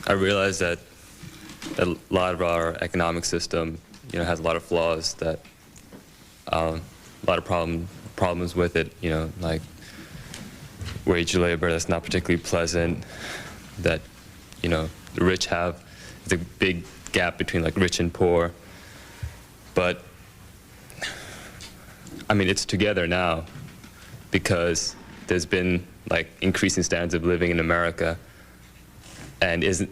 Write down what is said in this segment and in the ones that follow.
I realize that a lot of our economic system, has a lot of flaws, that a lot of problems with it, like wage labor that's not particularly pleasant, that, the rich have the big gap between like rich and poor. But I mean, it's together now because there's been like increasing standards of living in America, and isn't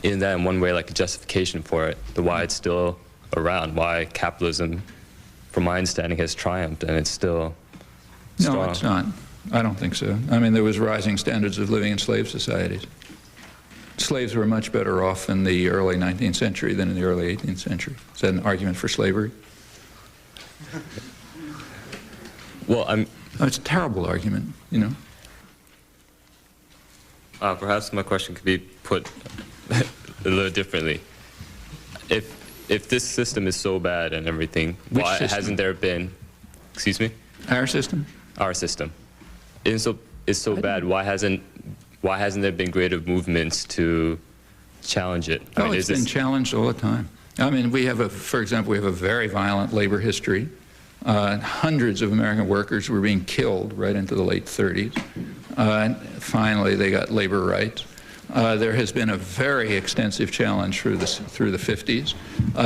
that in one way like a justification for it, the why it's still around, why capitalism, from my understanding, has triumphed and it's still strong? No, it's not. I don't think so. I mean, there was rising standards of living in slave societies. Slaves were much better off in the early 19th century than in the early 18th century. Is that an argument for slavery? Well, it's a terrible argument, Perhaps my question could be put a little differently. If this system is so bad and everything, why hasn't there been, excuse me? Our system? Our system. It's so bad, why hasn't there been greater movements to challenge it? It's been challenged all the time. I mean, for example, we have a very violent labor history. Hundreds of American workers were being killed right into the late 30s. Finally, they got labor rights. There has been a very extensive challenge through the 50s.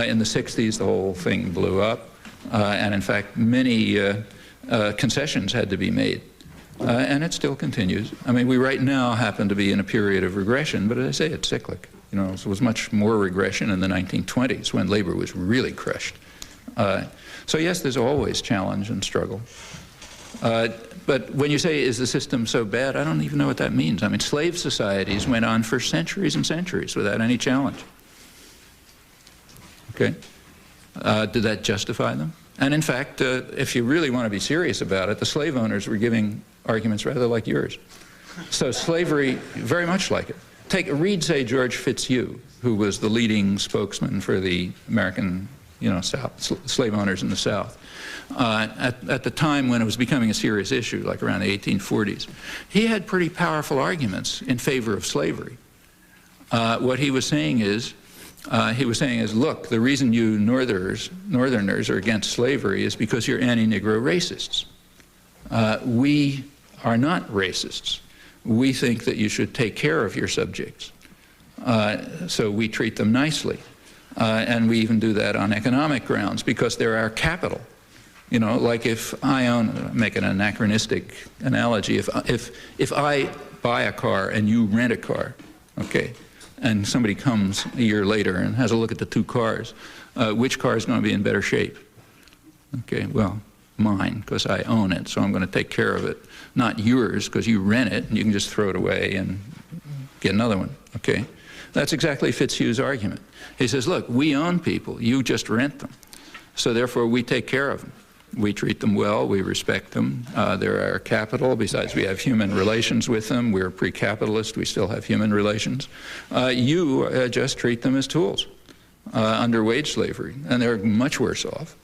In the 60s, the whole thing blew up. And in fact, many concessions had to be made. And it still continues. I mean, we right now happen to be in a period of regression, but as I say, it's cyclic. So it was much more regression in the 1920s when labor was really crushed. So yes, there's always challenge and struggle. But when you say, is the system so bad, I don't even know what that means. I mean, slave societies went on for centuries and centuries without any challenge. Okay? Did that justify them? And in fact, if you really want to be serious about it, the slave owners were giving arguments rather like yours. So slavery, very much like it. Read, say, George Fitzhugh, who was the leading spokesman for the American, slave owners in the South. At the time when it was becoming a serious issue, like around the 1840s, he had pretty powerful arguments in favor of slavery. What he was saying is, look, the reason you Northerners are against slavery is because you're anti-negro racists. We are not racists. We think that you should take care of your subjects. So we treat them nicely. And we even do that on economic grounds because they're our capital. Like if I make an anachronistic analogy, if I buy a car and you rent a car, okay, and somebody comes a year later and has a look at the two cars, which car is going to be in better shape? Okay, well, mine, because I own it, so I'm going to take care of it. Not yours, because you rent it and you can just throw it away and get another one, okay? That's exactly Fitzhugh's argument. He says, look, we own people, you just rent them. So therefore, we take care of them. We treat them well, we respect them, they're our capital. Besides, we have human relations with them. We're pre-capitalist, we still have human relations. You just treat them as tools under wage slavery, and they're much worse off.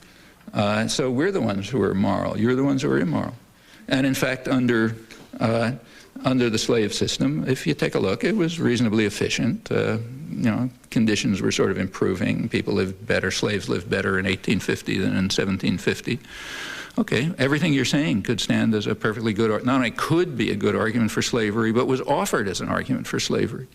So we're the ones who are moral, you're the ones who are immoral. And in fact, under the slave system, if you take a look, it was reasonably efficient. Conditions were sort of improving. People lived better, slaves lived better in 1850 than in 1750. Okay, everything you're saying could stand as a perfectly good, not only could be a good argument for slavery, but was offered as an argument for slavery.